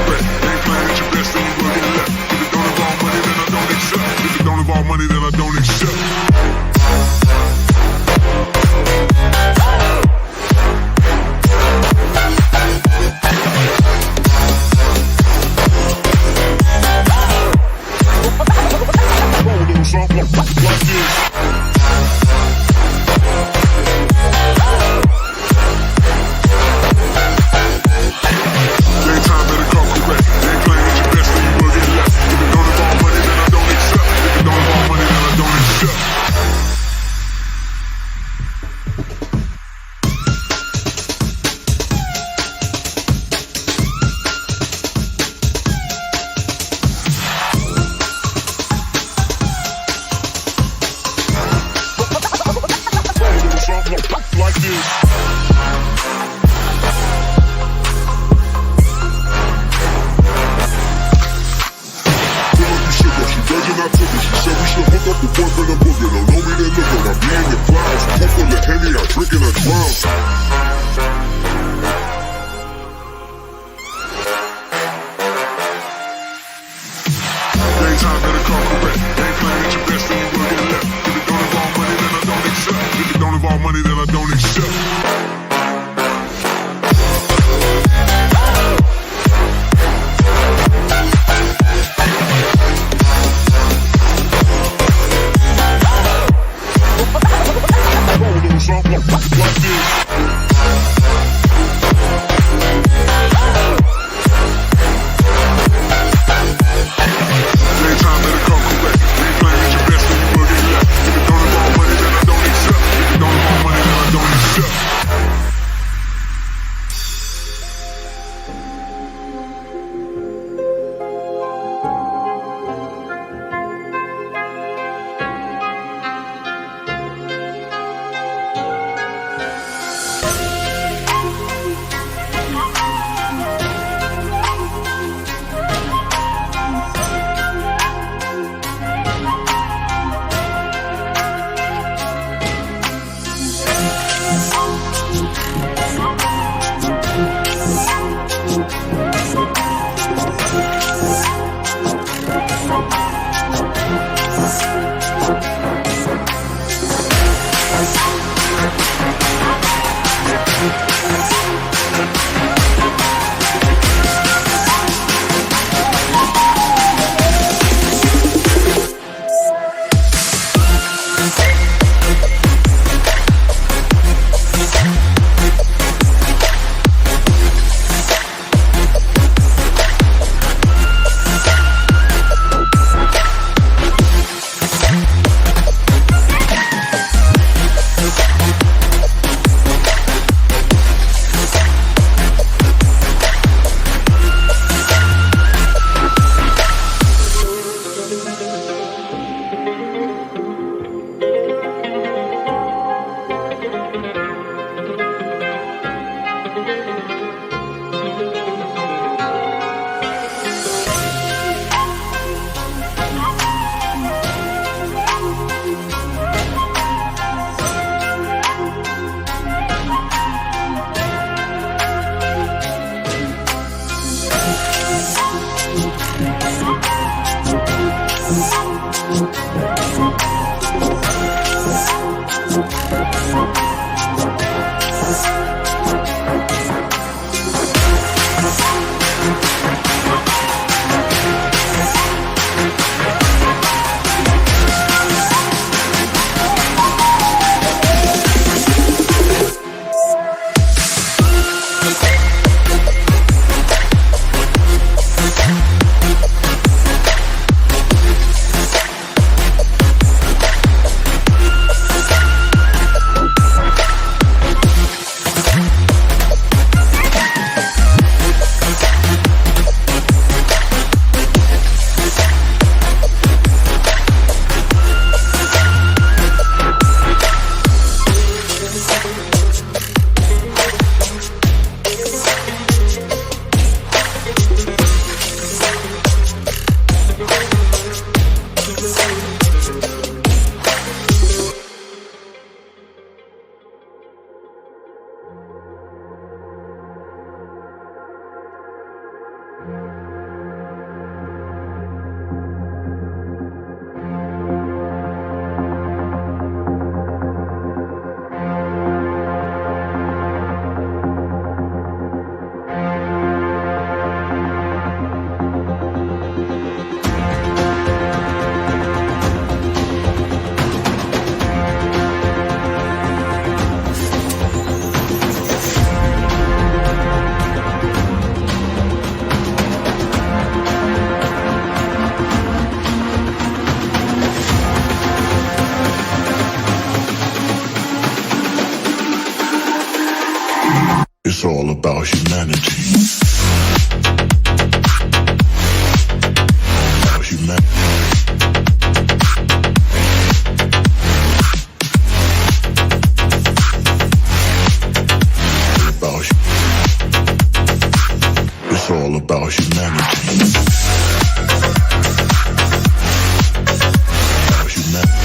correct. Ain't playing at your best, then you will get left. If it don't involve money, then I don't accept. If it don't involve money, then I don't accept. Something like this. Daytime better come correct. They ain't playing at your best, then you will get left. If it don't involve money, then I don't accept. If it don't involve money, then I don't accept. Like this. I took it. She said we should hook up the boyfriend and booger. Don't know me, then look at I be in the clouds. Pool full of Henny, I drink in a clown. Daytime better come correct. Ain't playing at your best, then you will get left. If it don't involve money, then I don't accept. If it don't involve money, then I don't accept. Something like this. Daytime better come correct. Ain't playing at your best, then you will get left. If it don't involve money, then I don't accept. If it don't involve money, then I don't accept. about humanity. About humanity. It's all about humanity. About humanity.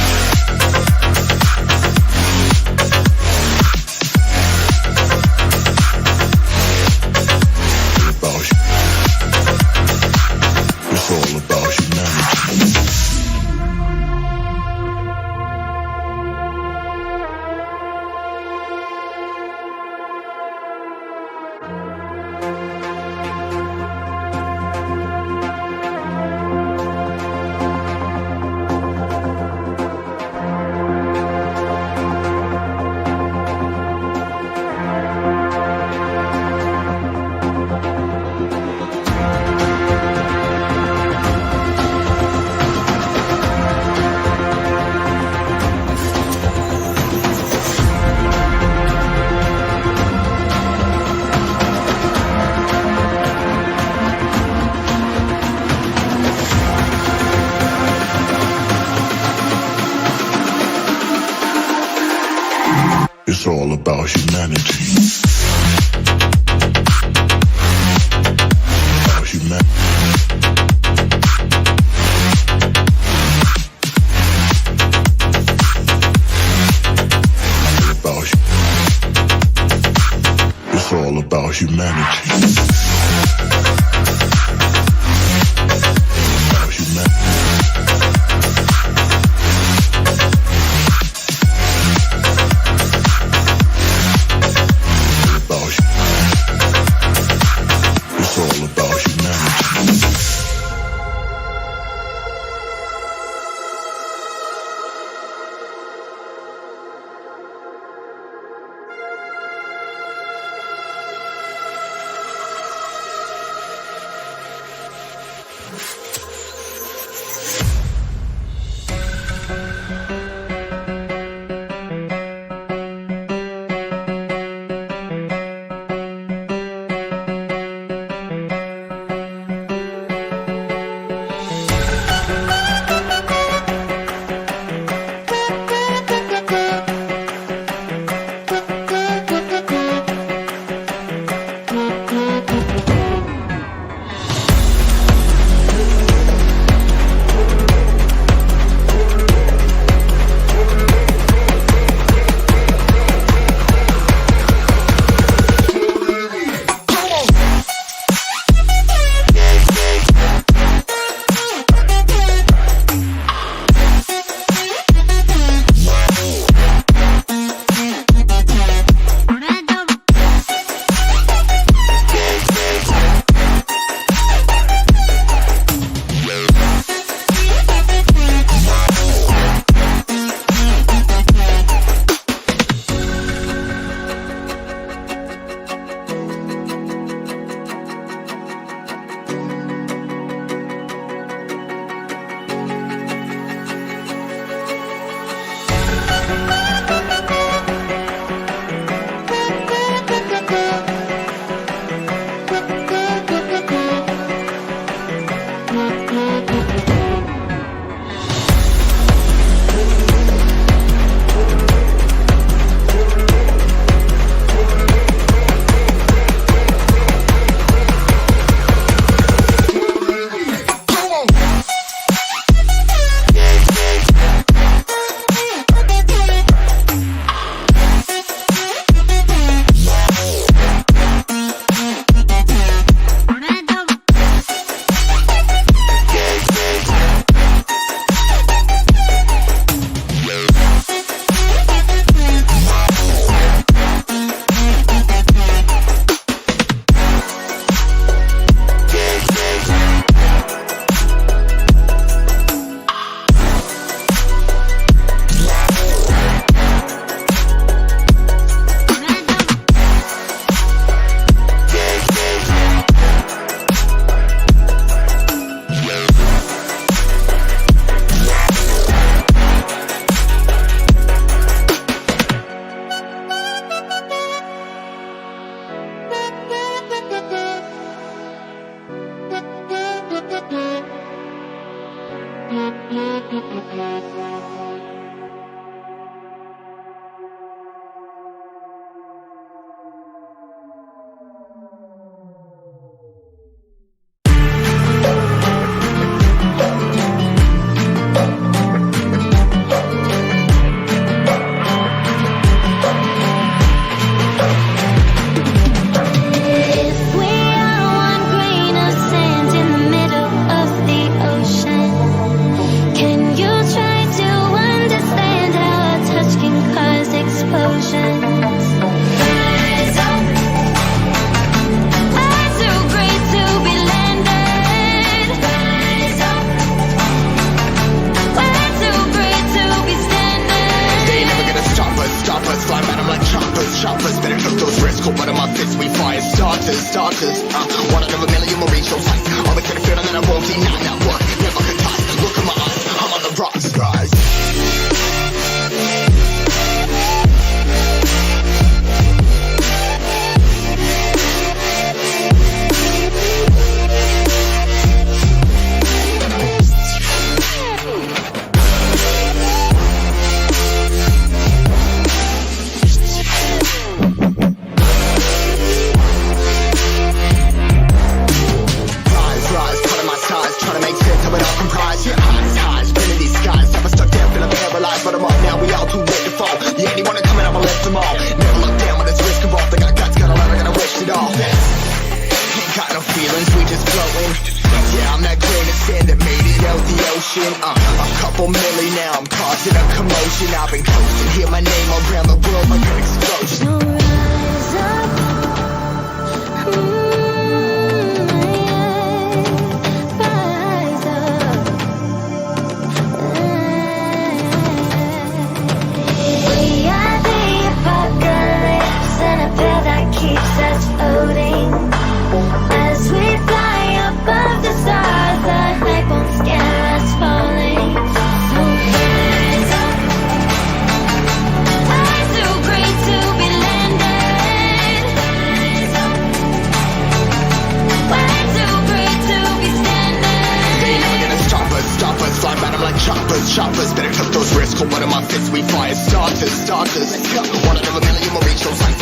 It's all about humanity. It's all about humanity. About humanity. It's all about humanity. About humanity. It's all about humanity. Choppers, better cook those risks. Cold blood in my fists, we fire starters. One out of a million will reach those heights. Always get a feeling that I won't deny that work. Never could die. Look in my eyes, I'm on the rocks, guys. A couple milli now, I'm causing a commotion. I've been coasting, hear my name around the world like an explosion. So rise up, rise up. We are the apocalypse, and a pill that keeps us floating. As we fly above the stars, the night won't scare us falling. So rise up, fly so great to be landed. Rise up, fly too great to be standing. They never gonna stop us, fly by them like choppers. Better cook those risks, cold blood in my fists, we fire starters. Let's go, one out of a million will reach those heights.